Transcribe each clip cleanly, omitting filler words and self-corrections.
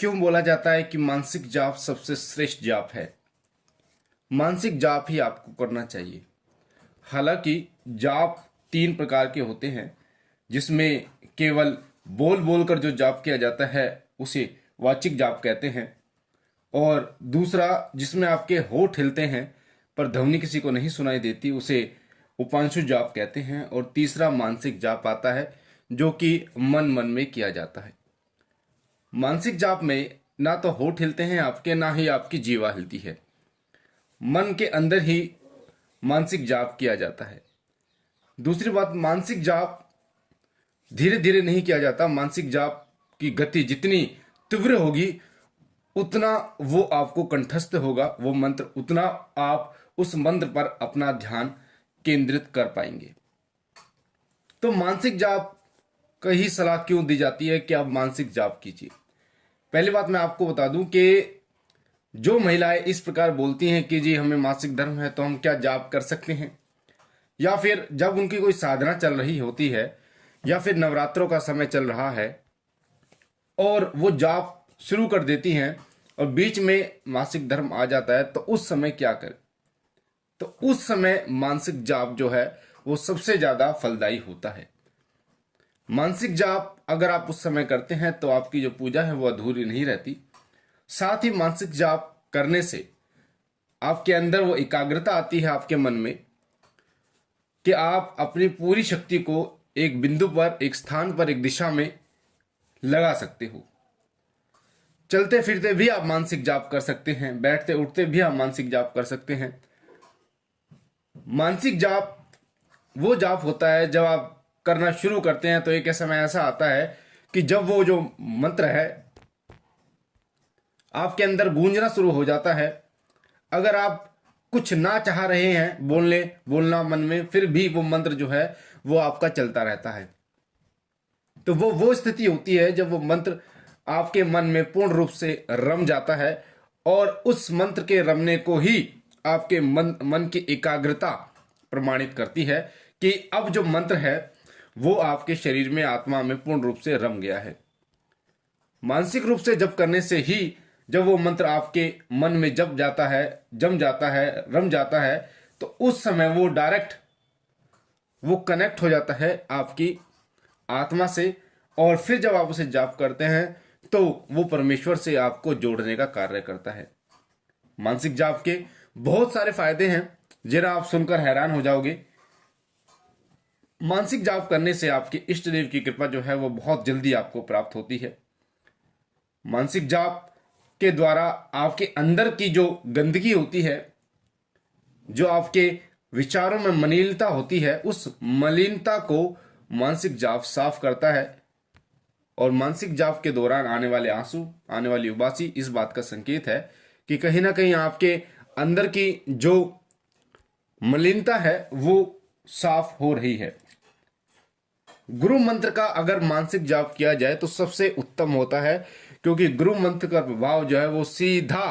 क्यों बोला जाता है कि मानसिक जाप सबसे श्रेष्ठ जाप है? मानसिक जाप ही आपको करना चाहिए। हालांकि जाप 3 प्रकार के होते हैं, जिसमें केवल बोल बोल कर जो जाप किया जाता है उसे वाचिक जाप कहते हैं, और दूसरा जिसमें आपके होठ हिलते हैं पर ध्वनि किसी को नहीं सुनाई देती उसे उपांशु जाप कहते हैं, और तीसरा मानसिक जाप आता है जो कि मन मन में किया जाता है। मानसिक जाप में ना तो होठ हिलते हैं आपके, ना ही आपकी जीवा हिलती है। मन के अंदर ही मानसिक जाप किया जाता है। दूसरी बात, मानसिक जाप धीरे धीरे नहीं किया जाता। मानसिक जाप की गति जितनी तीव्र होगी उतना वो आपको कंठस्थ होगा वो मंत्र, उतना आप उस मंत्र पर अपना ध्यान केंद्रित कर पाएंगे। तो मानसिक जाप का ही सलाह क्यों दी जाती है कि आप मानसिक जाप कीजिए? पहली बात मैं आपको बता दूं कि जो महिलाएं इस प्रकार बोलती हैं कि जी हमें मासिक धर्म है तो हम क्या जाप कर सकते हैं, या फिर जब उनकी कोई साधना चल रही होती है या फिर नवरात्रों का समय चल रहा है और वो जाप शुरू कर देती हैं और बीच में मासिक धर्म आ जाता है, तो उस समय क्या करें? तो उस समय मानसिक जाप जो है वो सबसे ज्यादा फलदायी होता है। मानसिक जाप अगर आप उस समय करते हैं तो आपकी जो पूजा है वो अधूरी नहीं रहती। साथ ही मानसिक जाप करने से आपके अंदर वो एकाग्रता आती है आपके मन में कि आप अपनी पूरी शक्ति को एक बिंदु पर, एक स्थान पर, एक दिशा में लगा सकते हो। चलते फिरते भी आप मानसिक जाप कर सकते हैं, बैठते उठते भी आप मानसिक जाप कर सकते हैं। मानसिक जाप वो जाप होता है जब आप करना शुरू करते हैं तो एक समय ऐसा आता है कि जब वो जो मंत्र है आपके अंदर गूंजना शुरू हो जाता है। अगर आप कुछ ना चाह रहे हैं बोलना मन में, फिर भी वो मंत्र जो है वो आपका चलता रहता है। तो वो स्थिति होती है जब वो मंत्र आपके मन में पूर्ण रूप से रम जाता है, और उस मंत्र के रमने को ही आपके मन की एकाग्रता प्रमाणित करती है कि अब जो मंत्र है वो आपके शरीर में, आत्मा में पूर्ण रूप से रम गया है। मानसिक रूप से जब करने से ही, जब वो मंत्र आपके मन में जम जाता है, रम जाता है, तो उस समय वो डायरेक्ट वो कनेक्ट हो जाता है आपकी आत्मा से, और फिर जब आप उसे जाप करते हैं तो वो परमेश्वर से आपको जोड़ने का कार्य करता है। मानसिक जाप के बहुत सारे फायदे हैं, जरा आप सुनकर हैरान हो जाओगे। मानसिक जाप करने से आपके इष्ट देव की कृपा जो है वो बहुत जल्दी आपको प्राप्त होती है। मानसिक जाप के द्वारा आपके अंदर की जो गंदगी होती है, जो आपके विचारों में मलिनता होती है, उस मलिनता को मानसिक जाप साफ करता है। और मानसिक जाप के दौरान आने वाले आंसू, आने वाली उबासी इस बात का संकेत है कि कहीं ना कहीं आपके अंदर की जो मलिनता है वो साफ हो रही है। गुरु मंत्र का अगर मानसिक जाप किया जाए तो सबसे उत्तम होता है, क्योंकि गुरु मंत्र का प्रभाव जो है वो सीधा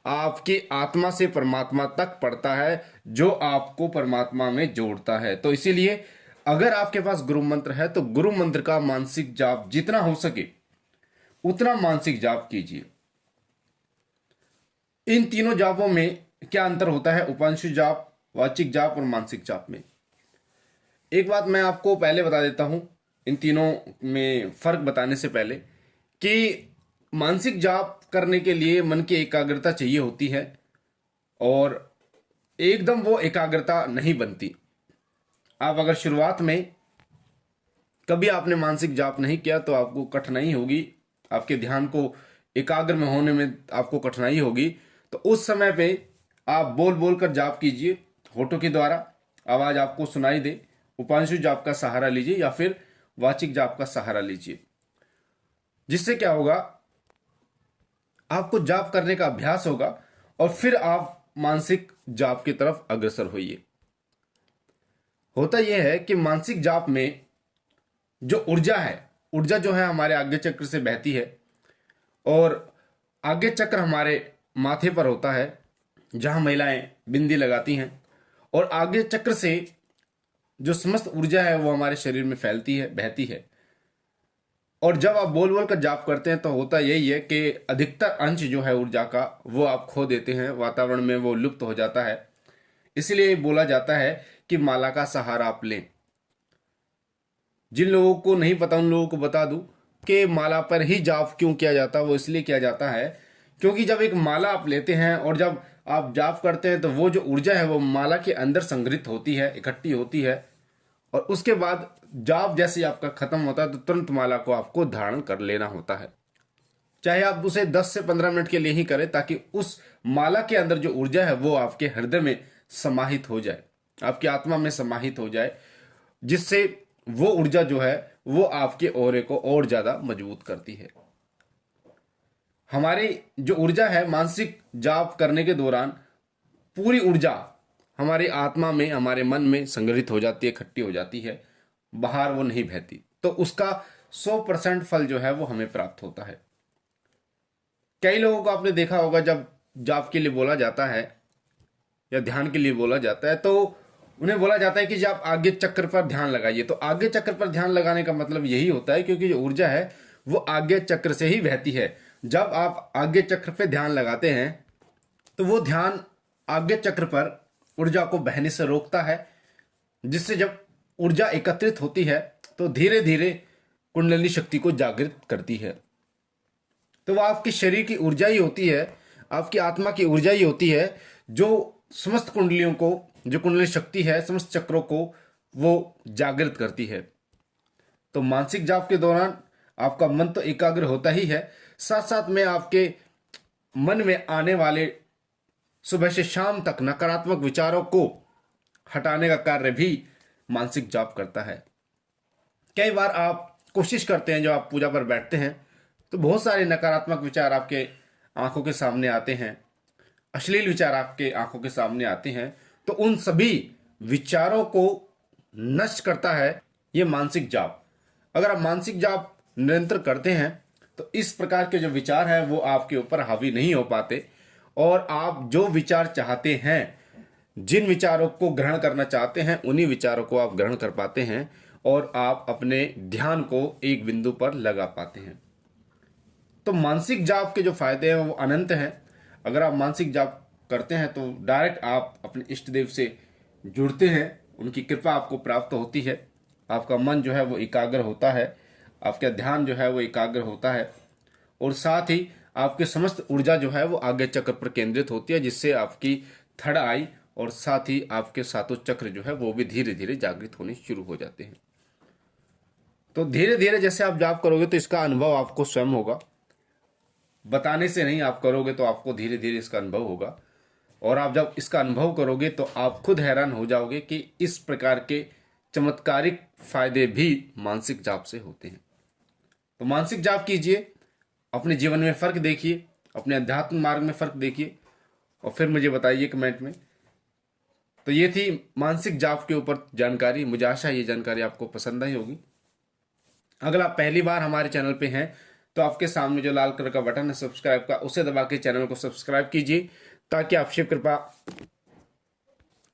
आपकी आत्मा से परमात्मा तक पड़ता है, जो आपको परमात्मा में जोड़ता है। तो इसीलिए अगर आपके पास गुरु मंत्र है तो गुरु मंत्र का मानसिक जाप जितना हो सके उतना मानसिक जाप कीजिए। इन तीनों जापों में क्या अंतर होता है, उपांशु जाप, वाचिक जाप और मानसिक जाप में? एक बात मैं आपको पहले बता देता हूं इन तीनों में फर्क बताने से पहले, कि मानसिक जाप करने के लिए मन की एकाग्रता चाहिए होती है, और एकदम वो एकाग्रता नहीं बनती। आप अगर शुरुआत में कभी आपने मानसिक जाप नहीं किया तो आपको कठिनाई होगी, आपके ध्यान को एकाग्र में होने में आपको कठिनाई होगी। तो उस समय पे आप बोल बोल कर जाप कीजिए, होठों के द्वारा आवाज आपको सुनाई दे। उपांशु जाप का सहारा लीजिए या फिर वाचिक जाप का सहारा लीजिए। जिससे क्या होगा, आपको जाप करने का अभ्यास होगा और फिर आप मानसिक जाप की तरफ अग्रसर होइए। होता यह है कि मानसिक जाप में जो ऊर्जा है, ऊर्जा जो है हमारे आज्ञा चक्र से बहती है, और आज्ञा चक्र हमारे माथे पर होता है जहां महिलाएं बिंदी लगाती हैं, और आज्ञा चक्र से जो समस्त ऊर्जा है वो हमारे शरीर में फैलती है, बहती है। और जब आप बोल बोल कर जाप करते हैं तो होता यही है कि अधिकतर अंश जो है ऊर्जा का वो आप खो देते हैं, वातावरण में वो लुप्त हो जाता है। इसलिए बोला जाता है कि माला का सहारा आप लें। जिन लोगों को नहीं पता उन लोगों को बता दूं कि माला पर ही जाप क्यों किया जाता है। वो इसलिए किया जाता है क्योंकि जब एक माला आप लेते हैं और जब आप जाप करते हैं तो वो जो ऊर्जा है वो माला के अंदर संग्रहित होती है, इकट्ठी होती है, और उसके बाद जाप जैसे ही आपका खत्म होता है तो तुरंत माला को आपको धारण कर लेना होता है। चाहे आप उसे 10 से 15 मिनट के लिए ही करें, ताकि उस माला के अंदर जो ऊर्जा है वो आपके हृदय में समाहित हो जाए, आपकी आत्मा में समाहित हो जाए, जिससे वो ऊर्जा जो है वो आपके ऑरे को और ज्यादा मजबूत करती है। हमारी जो ऊर्जा है मानसिक जाप करने के दौरान पूरी ऊर्जा हमारी आत्मा में, हमारे मन में संग्रहित हो जाती है, इकट्ठी हो जाती है, बाहर वो नहीं बहती। तो उसका 100% फल जो है वो हमें प्राप्त होता है। कई लोगों को आपने देखा होगा जब जाप के लिए बोला जाता है या ध्यान के लिए बोला जाता है तो उन्हें बोला जाता है कि जब आप आगे चक्र पर ध्यान लगाइए। तो आगे चक्र पर ध्यान लगाने का मतलब यही होता है क्योंकि जो ऊर्जा है वो आगे चक्र से ही बहती है। जब आप आगे चक्र पे ध्यान लगाते हैं तो वो ध्यान आगे चक्र पर ऊर्जा को बहने से रोकता है, जिससे जब ऊर्जा एकत्रित होती है तो धीरे धीरे कुंडलिनी शक्ति को जागृत करती है। तो वह आपके शरीर की ऊर्जा ही होती है, आपकी आत्मा की ऊर्जा ही होती है जो समस्त कुंडलियों को, जो कुंडली शक्ति है, समस्त चक्रों को वो जागृत करती है। तो मानसिक जाप के दौरान आपका मन तो एकाग्र होता ही है, साथ साथ में आपके मन में आने वाले सुबह से शाम तक नकारात्मक विचारों को हटाने का कार्य भी मानसिक जाप करता है। कई बार आप कोशिश करते हैं, जब आप पूजा पर बैठते हैं तो बहुत सारे नकारात्मक विचार आपके आंखों के सामने आते हैं, अश्लील विचार आपके आंखों के सामने आते हैं। तो उन सभी विचारों को नष्ट करता है ये मानसिक जाप। अगर आप मानसिक जाप निरंतर करते हैं तो इस प्रकार के जो विचार हैं वो आपके ऊपर हावी नहीं हो पाते, और आप जो विचार चाहते हैं, जिन विचारों को ग्रहण करना चाहते हैं, उन्हीं विचारों को आप ग्रहण कर पाते हैं और आप अपने ध्यान को एक बिंदु पर लगा पाते हैं। तो मानसिक जाप के जो फायदे हैं वो अनंत हैं। अगर आप मानसिक जाप करते हैं तो डायरेक्ट आप अपने इष्ट देव से जुड़ते हैं, उनकी कृपा आपको प्राप्त होती है, आपका मन जो है वो एकाग्र होता है, आपका ध्यान जो है वो एकाग्र होता है, और साथ ही आपके समस्त ऊर्जा जो है वो आगे चक्र पर केंद्रित होती है, जिससे आपकी थर्ड आई और साथ ही आपके सातों चक्र जो है वो भी धीरे धीरे जागृत होने शुरू हो जाते हैं। तो धीरे धीरे जैसे आप जाप करोगे तो इसका अनुभव आपको स्वयं होगा, बताने से नहीं, आप करोगे तो आपको धीरे धीरे इसका अनुभव होगा। और आप जब इसका अनुभव करोगे तो आप खुद हैरान हो जाओगे कि इस प्रकार के चमत्कारिक फायदे भी मानसिक जाप से होते हैं। तो मानसिक जाप कीजिए, अपने जीवन में फर्क देखिए, अपने अध्यात्म मार्ग में फर्क देखिए और फिर मुझे बताइए कमेंट में। तो ये थी मानसिक जाप के ऊपर जानकारी। मुझे आशा है ये जानकारी आपको पसंद आई होगी। अगर आप पहली बार हमारे चैनल पे हैं तो आपके सामने जो लाल कलर का बटन है सब्सक्राइब का, उसे दबा के चैनल को सब्सक्राइब कीजिए ताकि आप शिव कृपा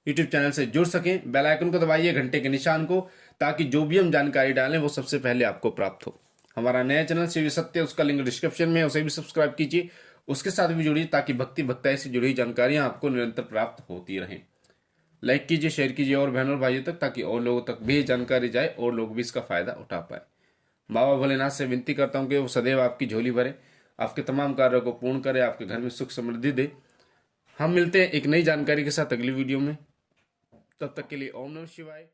यूट्यूब चैनल से जुड़ सकें। बेल आइकन को दबाइए, घंटे के निशान को, ताकि जो भी हम जानकारी डालें वो सबसे पहले आपको प्राप्त हो। हमारा नया चैनल शिव सत्य, उसका लिंक डिस्क्रिप्शन में है, उसे भी सब्सक्राइब कीजिए, उसके साथ भी जुड़िए ताकि भक्ति भक्ताई से जुड़ी जानकारियां आपको निरंतर प्राप्त होती रहें। लाइक कीजिए, शेयर कीजिए और बहनों और भाइयों तक, ताकि और लोगों तक भी जानकारी जाए और लोग भी इसका फायदा उठा पाए। बाबा भोलेनाथ से विनती करता हूँ कि वो सदैव आपकी झोली भरे, आपके तमाम कार्यों को पूर्ण करे, आपके घर में सुख समृद्धि दे। हम मिलते हैं एक नई जानकारी के साथ अगली वीडियो में। तब तक के लिए ओम नमः शिवाय।